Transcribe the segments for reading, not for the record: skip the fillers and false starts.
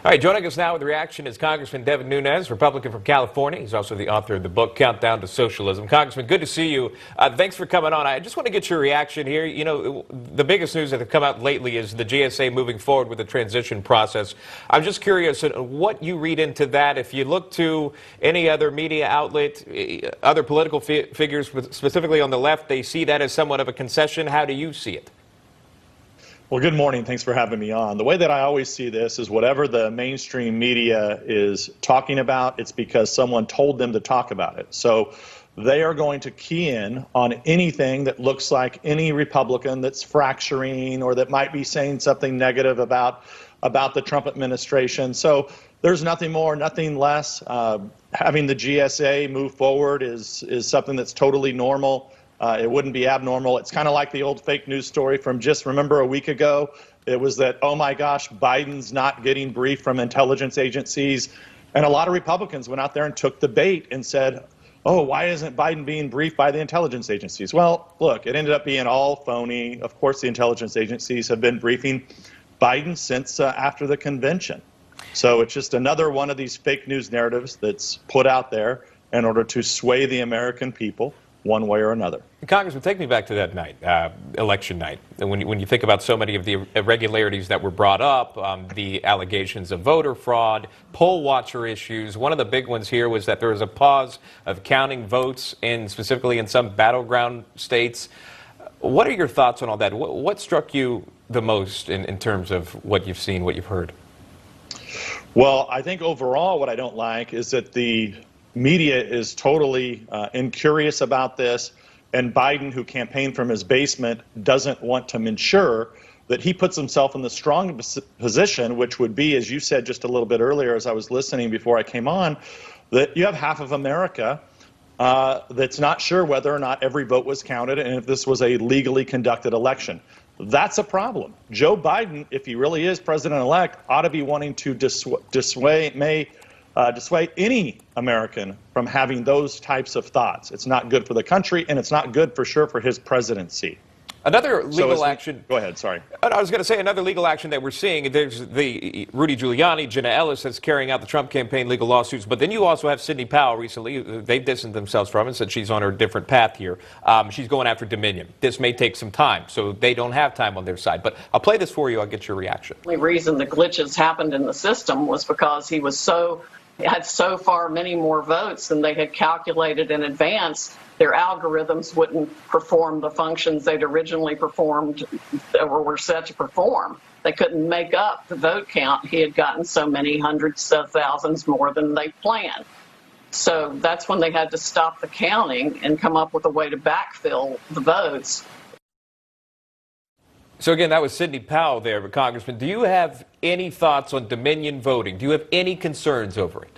All right, joining us now with reaction is Congressman Devin Nunes, Republican from California. He's also the author of the book Countdown to Socialism. Congressman, good to see you. Thanks for coming on. I just want to get your reaction here. You know, the biggest news that have come out lately is the GSA moving forward with the transition process. I'm just curious what you read into that. If you look to any other media outlet, other political figures, specifically on the left, they see that as somewhat of a concession. How do you see it? Well, good morning. Thanks for having me on. The way that I always see this is whatever the mainstream media is talking about, it's because someone told them to talk about it. So they are going to key in on anything that looks like any Republican that's fracturing or that might be saying something negative about the Trump administration. So there's nothing more, nothing less. Having the GSA move forward is something that's totally normal. It wouldn't be abnormal. It's kind of like the old fake news story from just, remember, a week ago. It was that, oh my gosh, Biden's not getting briefed from intelligence agencies. And a lot of Republicans went out there and took the bait and said, oh, why isn't Biden being briefed by the intelligence agencies? Well, look, it ended up being all phony. Of course, the intelligence agencies have been briefing Biden since after the convention. So it's just another one of these fake news narratives that's put out there in order to sway the American people one way or another. Congressman, take me back to that night, election night. When you think about so many of the irregularities that were brought up, the allegations of voter fraud, poll watcher issues, one of the big ones here was that there was a pause of counting votes, specifically in some battleground states. What are your thoughts on all that? What struck you the most in terms of what you've seen, what you've heard? Well, I think overall what I don't like is that the media is totally incurious about this, and Biden, who campaigned from his basement, doesn't want to ensure that he puts himself in the strong position, which would be, as you said just a little bit earlier as I was listening before I came on, that you have half of America that's not sure whether or not every vote was counted and if this was a legally conducted election. That's a problem. Joe Biden, if he really is president-elect, ought to be wanting to dissuade any American from having those types of thoughts. It's not good for the country, and it's not good for sure for his presidency. Another legal action. Go ahead, sorry. I was going to say another legal action that we're seeing. There's the Rudy Giuliani, Jenna Ellis that's carrying out the Trump campaign legal lawsuits. But then you also have Sidney Powell recently. They've distanced themselves from it and said she's on her different path here. She's going after Dominion. This may take some time, so they don't have time on their side. But I'll play this for you. I'll get your reaction. The only reason the glitches happened in the system was because he had so far many more votes than they had calculated in advance. Their algorithms wouldn't perform the functions they'd originally performed or were set to perform. They couldn't make up the vote count. He had gotten so many hundreds of thousands more than they planned. So that's when they had to stop the counting and come up with a way to backfill the votes. So again, that was Sidney Powell there, but Congressman, do you have any thoughts on Dominion voting? Do you have any concerns over it?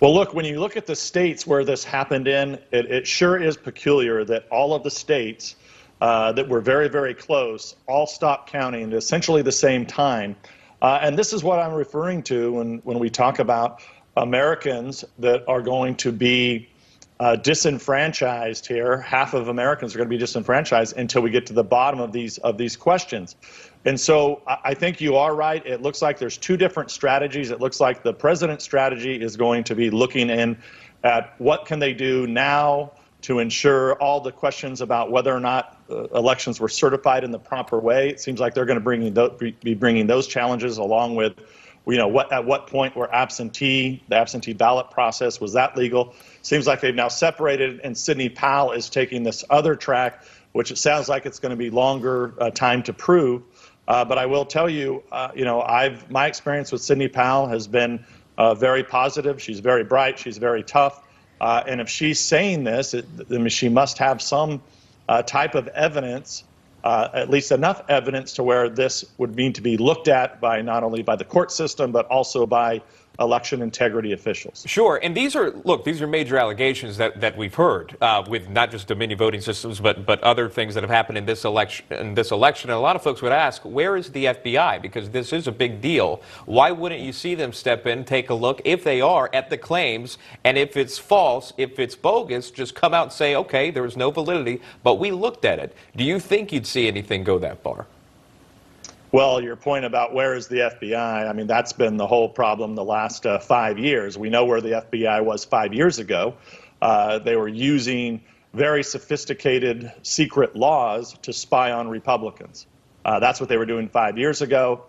Well, look, when you look at the states where this happened in, it sure is peculiar that all of the states that were very, very close all stopped counting at essentially the same time. And this is what I'm referring to when we talk about Americans that are going to be disenfranchised here. Half of Americans are going to be disenfranchised until we get to the bottom of these questions. And so I think you are right. It looks like there's two different strategies. It looks like the president's strategy is going to be looking in at what can they do now to ensure all the questions about whether or not elections were certified in the proper way. It seems like they're going to be bringing those challenges along with, you know, at what point were the absentee ballot process, was that legal? Seems like they've now separated, and Sidney Powell is taking this other track, which it sounds like it's going to be longer time to prove. But I will tell you, my experience with Sidney Powell has been very positive. She's very bright. She's very tough. And if she's saying this, she must have some type of evidence, at least enough evidence to where this would need to be looked at by not only by the court system, but also by election integrity officials. Sure, and these are major allegations that we've heard with not just Dominion voting systems, but other things that have happened in this election. And a lot of folks would ask, where is the FBI? Because this is a big deal. Why wouldn't you see them step in, take a look, if they are, at the claims, and if it's false, if it's bogus, just come out and say, okay, there was no validity, but we looked at it. Do you think you'd see anything go that far? Well, your point about where is the FBI, I mean, that's been the whole problem the last 5 years. We know where the FBI was 5 years ago. They were using very sophisticated secret laws to spy on Republicans. That's what they were doing 5 years ago.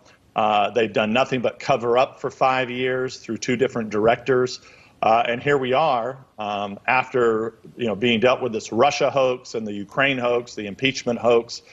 They've done nothing but cover up for 5 years through 2 different directors. And here we are after being dealt with this Russia hoax and the Ukraine hoax, the impeachment hoax,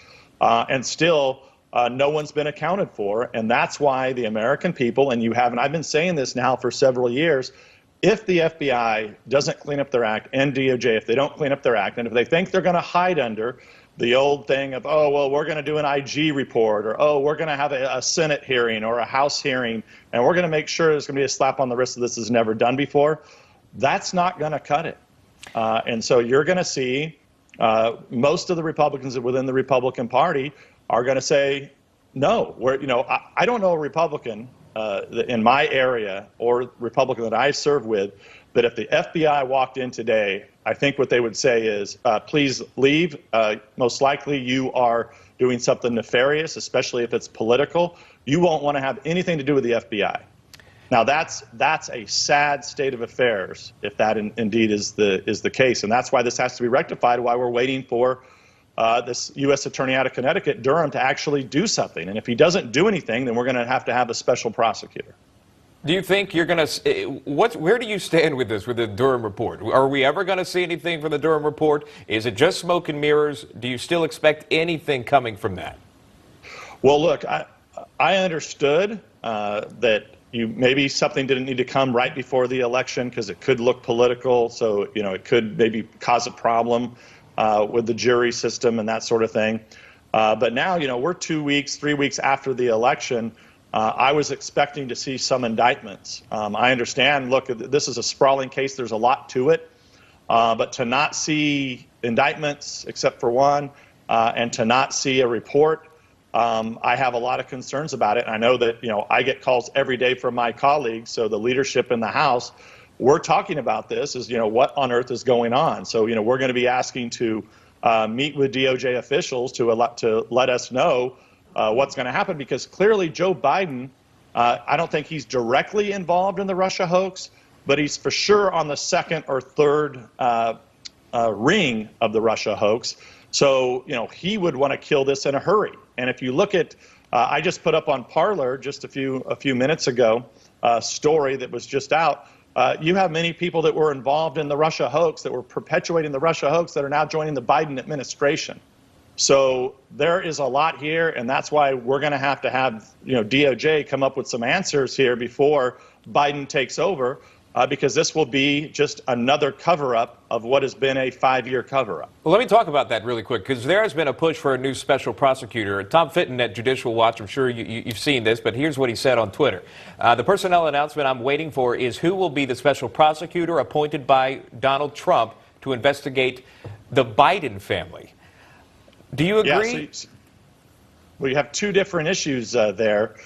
and still no one's been accounted for. And that's why the American people, and I've been saying this now for several years, if the FBI doesn't clean up their act, and DOJ, if they don't clean up their act, and if they think they're going to hide under the old thing of, oh, well, we're going to do an IG report, or, oh, we're going to have a Senate hearing or a House hearing, and we're going to make sure there's going to be a slap on the wrist that this is never done before, that's not going to cut it. And so you're going to see most of the Republicans within the Republican Party are going to say, no, I don't know a Republican in my area or Republican that I serve with, that if the FBI walked in today, I think what they would say is, please leave. Most likely you are doing something nefarious, especially if it's political. You won't want to have anything to do with the FBI. Now, that's a sad state of affairs if that indeed is the case. And that's why this has to be rectified, why we're waiting for this U.S. Attorney out of Connecticut, Durham, to actually do something. And if he doesn't do anything, then we're going to have a special prosecutor. Do you think you're going to, where do you stand with this, with the Durham Report? Are we ever going to see anything from the Durham Report? Is it just smoke and mirrors? Do you still expect anything coming from that? Well, look, I understood that maybe something didn't need to come right before the election because it could look political, so it could maybe cause a problem with the jury system and that sort of thing. But now, we're 2 weeks, 3 weeks after the election. I was expecting to see some indictments. I understand, look, this is a sprawling case. There's a lot to it. But to not see indictments except for one and to not see a report, I have a lot of concerns about it. And I know that, I get calls every day from my colleagues. So the leadership in the House, we're talking about this is, what on earth is going on? So, we're going to be asking to meet with DOJ officials to let us know what's going to happen, because clearly Joe Biden, I don't think he's directly involved in the Russia hoax, but he's for sure on the second or third ring of the Russia hoax. So, he would want to kill this in a hurry. And if you look at, I just put up on Parler just a few minutes ago, a story that was just out. You have many people that were involved in the Russia hoax, that were perpetuating the Russia hoax, that are now joining the Biden administration. So there is a lot here, and that's why we're going to have DOJ come up with some answers here before Biden takes over, because this will be just another cover-up of what has been a 5-year cover-up. Well, let me talk about that really quick, because there has been a push for a new special prosecutor. Tom Fitton at Judicial Watch, I'm sure you've seen this, but here's what he said on Twitter. The personnel announcement I'm waiting for is who will be the special prosecutor appointed by Donald Trump to investigate the Biden family. Do you agree? Yeah, well, you have 2 different issues there.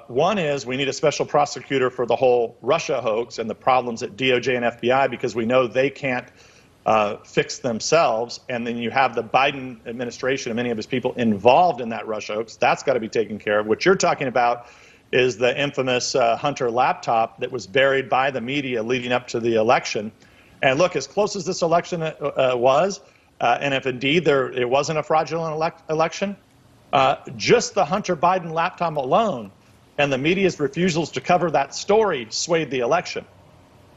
One is we need a special prosecutor for the whole Russia hoax and the problems at DOJ and FBI, because we know they can't fix themselves. And then you have the Biden administration and many of his people involved in that Russia hoax. That's got to be taken care of. What you're talking about is the infamous Hunter laptop that was buried by the media leading up to the election. And look, as close as this election was, and if indeed it wasn't a fraudulent election, just the Hunter Biden laptop alone and the media's refusals to cover that story swayed the election.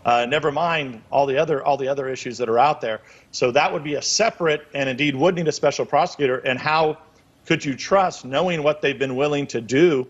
Never mind all the other issues that are out there. So that would be a separate, and indeed would need a special prosecutor. And how could you trust, knowing what they've been willing to do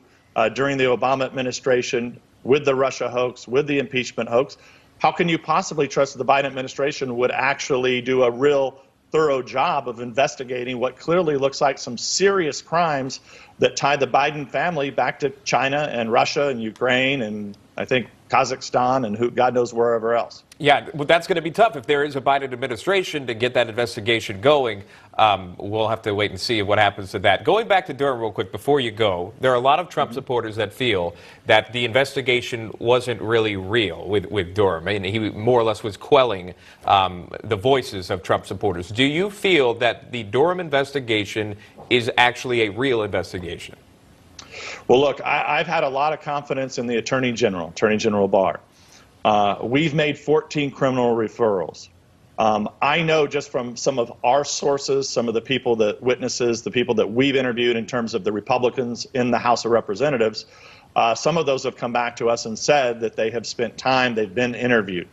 during the Obama administration with the Russia hoax, with the impeachment hoax? How can you possibly trust that the Biden administration would actually do a real thorough job of investigating what clearly looks like some serious crimes that tie the Biden family back to China and Russia and Ukraine and I think Kazakhstan and God knows wherever else? Yeah, well, that's going to be tough if there is a Biden administration to get that investigation going. We'll have to wait and see what happens to that. Going back to Durham real quick before you go, there are a lot of Trump supporters that feel that the investigation wasn't really real with Durham, and he more or less was quelling the voices of Trump supporters. Do you feel that the Durham investigation is actually a real investigation? Well, look, I've had a lot of confidence in the Attorney General Barr. We've made 14 criminal referrals. I know just from some of our sources, some of the people that witnesses, the people that we've interviewed in terms of the Republicans in the House of Representatives, some of those have come back to us and said that they have spent time, they've been interviewed.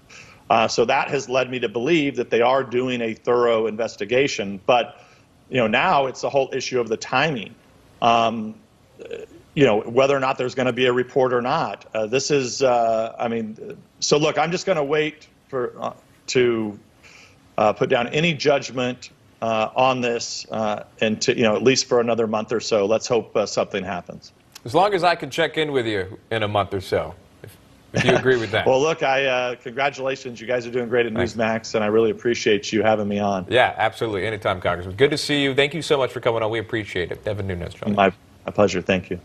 So that has led me to believe that they are doing a thorough investigation. But, now it's the whole issue of the timing. Whether or not there's going to be a report or not. This is, so look, I'm just going to wait to put down any judgment on this and to, at least for another month or so. Let's hope something happens. As long as I can check in with you in a month or so, if you agree with that. Well, look, congratulations. You guys are doing great at Newsmax, and I really appreciate you having me on. Yeah, absolutely. Anytime, Congressman. Good to see you. Thank you so much for coming on. We appreciate it. Devin Nunes. My pleasure. Thank you.